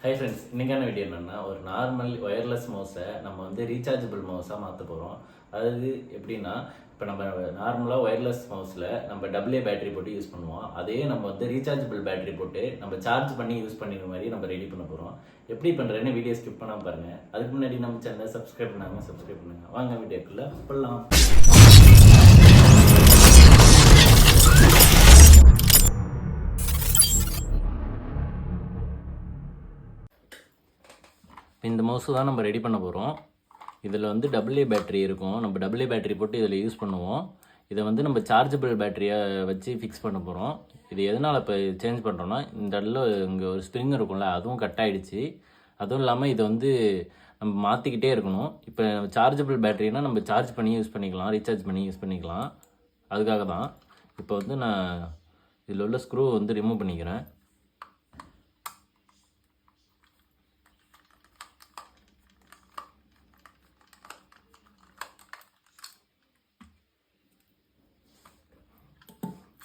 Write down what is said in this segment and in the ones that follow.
Hi friends, இன்றைக்கான video என்னென்னா ஒரு நார்மல் ஒயர்லெஸ் மவுஸை நம்ம வந்து ரீசார்ஜபிள் மவுஸாக மாற்ற போகிறோம். அதாவது எப்படின்னா, இப்போ நம்ம நார்மலாக ஒயர்லெஸ் மவுஸில் நம்ம AA பேட்டரி போட்டு யூஸ் பண்ணுவோம். அதே நம்ம வந்து ரீசார்ஜபிள் பேட்டரி போட்டு நம்ம சார்ஜ் பண்ணி யூஸ் பண்ணிக்கிற மாதிரி நம்ம ரெடி பண்ண போகிறோம். எப்படி பண்ணுறேன்னு வீடியோ ஸ்கிப் பண்ணாமல் பாருங்கள். அதுக்கு முன்னாடி நம்ம சேனலை சப்ஸ்கிரைப் பண்ணுங்கள். வாங்க வீடியோக்குள்ளே போகலாம். இந்த மவுஸு தான் நம்ம ரெடி பண்ண போகிறோம். இதில் வந்து AA பேட்டரி இருக்கும். நம்ம AA பேட்டரி போட்டு இதில் யூஸ் பண்ணுவோம். இதை வந்து நம்ம சார்ஜபிள் பேட்டரியை வச்சு ஃபிக்ஸ் பண்ண போகிறோம். இது எதனால் இப்போ சேஞ்ச் பண்ணுறோன்னா, இந்த இடத்துல இங்கே ஒரு ஸ்ப்ரிங் இருக்கும்ல, அதுவும் கட் ஆகிடுச்சு. அதுவும் இல்லாமல் இதை வந்து நம்ம மாற்றிக்கிட்டே இருக்கணும். இப்போ சார்ஜபிள் பேட்டரினா நம்ம சார்ஜ் பண்ணி யூஸ் பண்ணிக்கலாம், ரீசார்ஜ் பண்ணி யூஸ் பண்ணிக்கலாம். அதுக்காக தான் இப்போ வந்து நான் இதில் உள்ள ஸ்க்ரூ வந்து ரிமூவ் பண்ணிக்கிறேன்.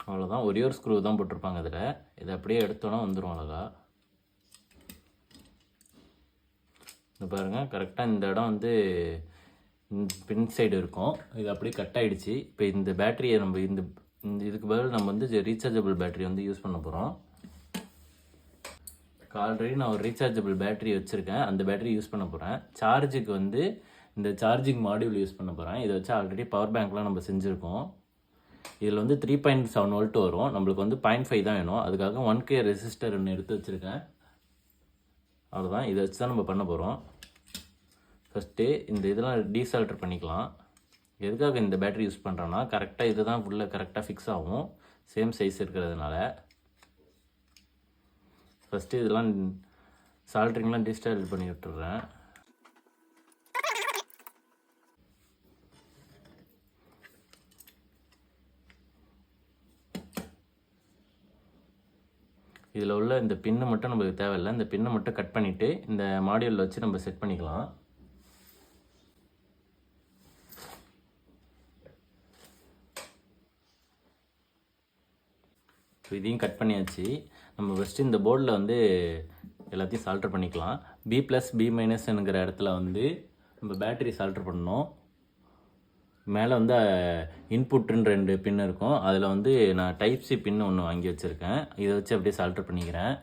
அவ்வளோதான், ஒரே ஒரு ஸ்க்ரூ தான் போட்டிருப்பாங்க இதில். இதை அப்படியே எடுத்தோன்னா வந்துடும் அழகா. இந்த பாருங்கள், கரெக்டாக இந்த இடம் வந்து பின் சைடு இருக்கும். இது அப்படியே கட் ஆகிடுச்சு. இப்போ இந்த பேட்டரியை நம்ம இந்த இதுக்கு பதில் நம்ம வந்து ரீசார்ஜபிள் பேட்டரி வந்து யூஸ் பண்ண போகிறோம். ஆல்ரெடி நான் ஒரு ரீசார்ஜபிள் பேட்டரி வச்சுருக்கேன், அந்த பேட்டரி யூஸ் பண்ண போகிறேன். சார்ஜுக்கு வந்து இந்த சார்ஜிங் மாடியூல் யூஸ் பண்ண போகிறேன். இதை வச்சு ஆல்ரெடி பவர் பேங்க்லாம் நம்ம செஞ்சுருக்கோம். இதில் வந்து 3.7 வோல்ட் வரும். நம்மளுக்கு வந்து 0.5 தான் வேணும். அதுக்காக 1K ரெசிஸ்டர் ஒன்று எடுத்து வச்சுருக்கேன். அவ்வளோதான், இதை வச்சு தான் நம்ம பண்ண போகிறோம். ஃபஸ்ட்டு இந்த இதெல்லாம் டீசால்டர் பண்ணிக்கலாம். எதுக்காக இந்த பேட்டரி யூஸ் பண்ணுறோன்னா, கரெக்டாக இது தான் உள்ளே கரெக்டாக ஃபிக்ஸ் ஆகும், சேம் சைஸ் இருக்கிறதுனால. ஃபஸ்ட்டு இதெல்லாம் சால்ட்ரிங்லாம் டீசால்டர் பண்ணி விட்டுறேன். இதில் உள்ள இந்த பின்னு மட்டும் நமக்கு தேவையில்லை. இந்த பின்னை மட்டும் கட் பண்ணிவிட்டு இந்த மாடியூலில் வச்சு நம்ம செட் பண்ணிக்கலாம். இதையும் கட் பண்ணியாச்சு. நம்ம ஃபஸ்ட்டு இந்த போர்டில் வந்து எல்லாத்தையும் சால்டர் பண்ணிக்கலாம். B+B- இடத்துல வந்து நம்ம பேட்டரி சால்டர் பண்ணணும். மேலே வந்து இன்புட்டுன்னு 2 பின் இருக்கும். அதில் வந்து நான் டைப்-C பின்னு ஒன்று வாங்கி வச்சுருக்கேன். இதை வச்சு அப்படியே சால்டர் பண்ணிக்கிறேன்.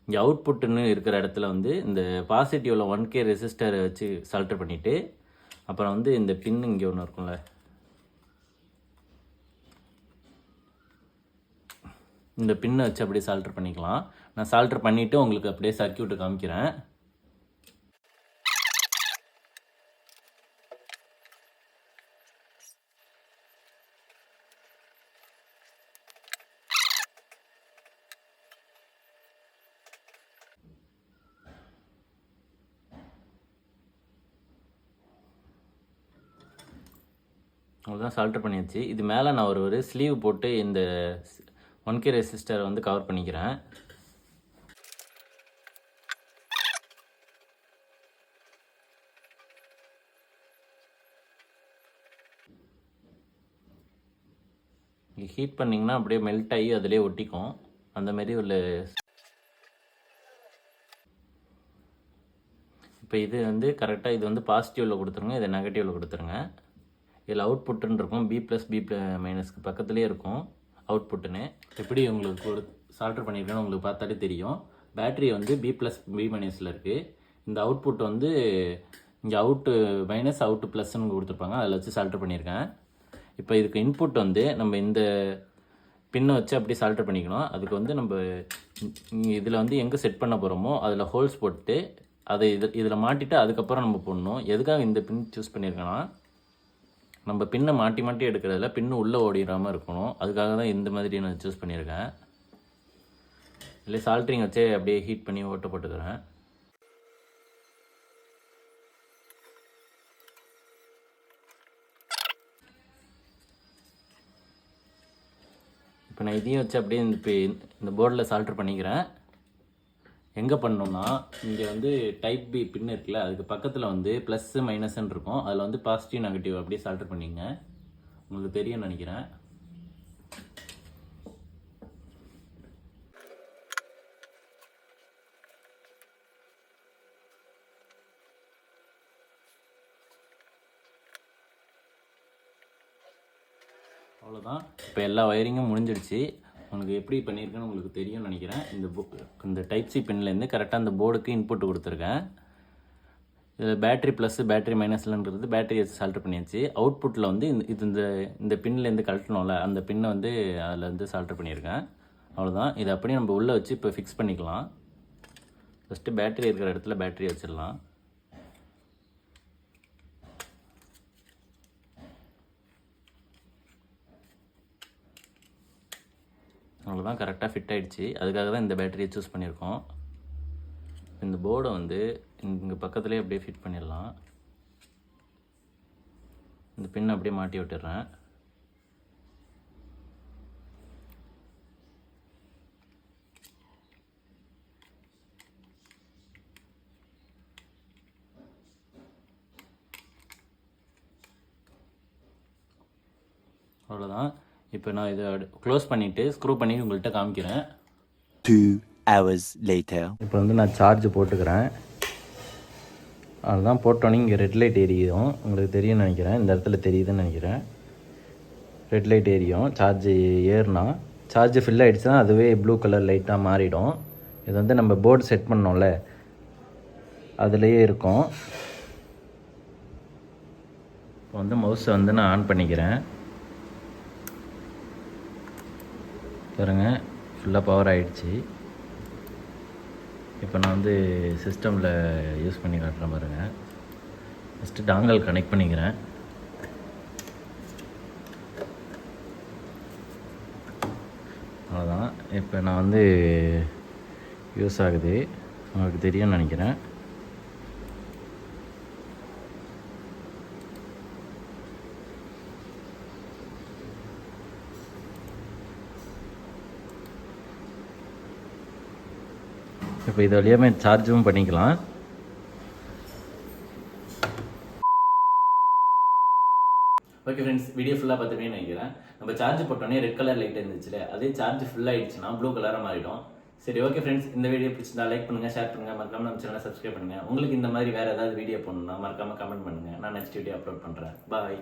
இங்கே அவுட்புட்டுன்னு இருக்கிற இடத்துல வந்து இந்த பாசிட்டிவில் 1K ரெசிஸ்டரை வச்சு சால்டர் பண்ணிவிட்டு, அப்புறம் வந்து இந்த பின் இங்கே ஒன்று இருக்கும்ல, இந்த பின்னை வச்சு அப்படியே சால்டர் பண்ணிக்கலாம். நான் சால்டர் பண்ணிவிட்டு உங்களுக்கு அப்படியே சர்க்யூட்டு காமிக்கிறேன். அவ்வளோதான், சால்டர் பண்ணியாச்சு. இது மேலே நான் ஒரு ஸ்லீவ் போட்டு இந்த 1K ரெசிஸ்டரை வந்து கவர் பண்ணிக்கிறேன். ஹீட் பண்ணிங்கன்னா அப்படியே மெல்ட் ஆகி அதிலே ஒட்டிக்கும். அந்தமாரி உள்ள இப்போ இது வந்து கரெக்டாக இது வந்து பாசிட்டிவில் கொடுத்துருங்க, இதை நெகட்டிவில் கொடுத்துருங்க. இதில் அவுட்புட்டுன்னு இருக்கும், B+B- பக்கத்துலேயே இருக்கும் அவுட்புட்டுன்னு. எப்படி உங்களுக்கு சால்டர் பண்ணியிருக்கேன்னு உங்களுக்கு பார்த்தாலே தெரியும். பேட்டரி வந்து B+B- இருக்குது. இந்த அவுட்புட் வந்து இங்கே அவுட்டு மைனஸ் அவுட்டு ப்ளஸ்ன்னு கொடுத்துருப்பாங்க, அதில் வச்சு சால்டர் பண்ணியிருக்கேன். இப்போ இதுக்கு இன்புட் வந்து நம்ம இந்த பின்னை வச்சு அப்படி சால்டர் பண்ணிக்கணும். அதுக்கு வந்து நம்ம இதில் வந்து எங்கே செட் பண்ண போகிறோமோ அதில் ஹோல்ஸ் போட்டு அதை இதில் மாட்டிட்டு அதுக்கப்புறம் நம்ம போடணும். எதுக்காக இந்த பின் சூஸ் பண்ணியிருக்கேன்னா, நம்ம பின்னை மாட்டி மாட்டி எடுக்கிறதுல பின்னு உள்ளே ஓடிடாமல் இருக்கணும். அதுக்காக தான் இந்த மாதிரி நான் சூஸ் பண்ணியிருக்கேன். இல்லை சால்ட்ரிங் வச்சே அப்படியே ஹீட் பண்ணி ஓட்ட போட்டுக்கிறேன். இப்போ நான் இதையும் வச்சு அப்படியே இந்த போர்டில் சால்டர் பண்ணிக்கிறேன். எங்கே பண்ணோம்னா, இங்கே வந்து டைப்-B பின் இருக்குல்ல, அதுக்கு பக்கத்தில் வந்து ப்ளஸ்ஸு மைனஸ்ன்னு இருக்கும். அதில் வந்து பாசிட்டிவ் நெகட்டிவ் அப்படியே சால்டர் பண்ணிங்க. உங்களுக்கு தெரியும்னு நினைக்கிறேன். அவ்வளோதான். இப்போ எல்லா ஒயரிங்கும் முடிஞ்சிடுச்சு. உங்களுக்கு எப்படி பண்ணியிருக்கேன்னு உங்களுக்கு தெரியும்னு நினைக்கிறேன். இந்த டைப் சி பின்லேருந்து கரெக்டாக அந்த போர்டுக்கு இன்புட் கொடுத்துருக்கேன். இதில் பேட்ரி ப்ளஸ்ஸு பேட்ரி மைனஸ்லன்றது பேட்டரி வச்சு சால்ட்ரு பண்ணியாச்சு. அவுட்புட்டில் வந்து இந்த பின்லேருந்து கழட்டணும்ல, அந்த பின்னை வந்து அதில் வந்து சால்ட்ரு பண்ணியிருக்கேன். அவ்வளோதான். இதை அப்படியே நம்ம உள்ளே வச்சு இப்போ ஃபிக்ஸ் பண்ணிக்கலாம். ஃபஸ்ட்டு பேட்டரி இருக்கிற இடத்துல பேட்டரி வச்சிடலாம். அவ்வளோதான், கரெக்டாக ஃபிட் ஆகிடுச்சு. அதுக்காக தான் இந்த பேட்டரியை சூஸ் பண்ணியிருக்கோம். இந்த போர்டை வந்து இங்கே பக்கத்துலேயே அப்படியே ஃபிட் பண்ணிடலாம். இந்த பின்னை அப்படியே மாட்டி விட்டுடுறேன். அவ்வளோதான். இப்போ நான் இதை க்ளோஸ் பண்ணிவிட்டு ஸ்க்ரூ பண்ணி உங்கள்கிட்ட காமிக்கிறேன். 2 hours later. இப்போ வந்து நான் சார்ஜ் போட்டுக்கிறேன். அதுதான் போட்டோன்னே இங்கே ரெட் லைட் எரியும். உங்களுக்கு தெரியும்னு நினைக்கிறேன். இந்த இடத்துல தெரியுதுன்னு நினைக்கிறேன். ரெட் லைட் எரியும். சார்ஜ் ஏறுனா, சார்ஜ் ஃபில் ஆகிடுச்சுன்னா அதுவே ப்ளூ கலர் லைட்டாக மாறிடும். இது வந்து நம்ம போர்டு செட் பண்ணோம்ல, அதுலேயே இருக்கும். இப்போ வந்து மவுஸை வந்து நான் ஆன் பண்ணிக்கிறேன். பாருங்கள், ஃபுல்லாக பவர் ஆகிடுச்சு. இப்போ நான் வந்து சிஸ்டமில் யூஸ் பண்ணி காட்டுறேன் பாருங்கள். ஃபஸ்ட்டு டாங்கல் கனெக்ட் பண்ணிக்கிறேன். அவ்வளோதான். இப்போ நான் வந்து யூஸ் ஆகுது, உங்களுக்கு தெரியும்னு நினைக்கிறேன். இப்போ இது வழியாமே சார்ஜும் பண்ணிக்கலாம். ஓகே ஃப்ரெண்ட்ஸ், வீடியோ ஃபுல்லாக பார்த்துருப்பேன்னு நினைக்கிறேன். நம்ம சார்ஜ் போட்டோன்னே ரெட் கலர் லைட் இருந்துச்சுல, அதே சார்ஜ் ஃபுல் ஆகிடுச்சுன்னா ப்ளூ கலராக மாறிடும். சரி, ஓகே ஃப்ரெண்ட்ஸ், இந்த வீடியோ பிடிச்சிருந்தா லைக் பண்ணுங்கள், ஷேர் பண்ணுங்கள், மறக்காமல் நம்ம சேனலை சப்ஸ்கிரைப் பண்ணுங்கள். உங்களுக்கு இந்த மாதிரி வேறு ஏதாவது வீடியோ போடணும்னா மறக்காமல் கமெண்ட் பண்ணுங்கள். நான் நெக்ஸ்ட் வீடியோ அப்லோட் பண்ணுறேன். பாய்.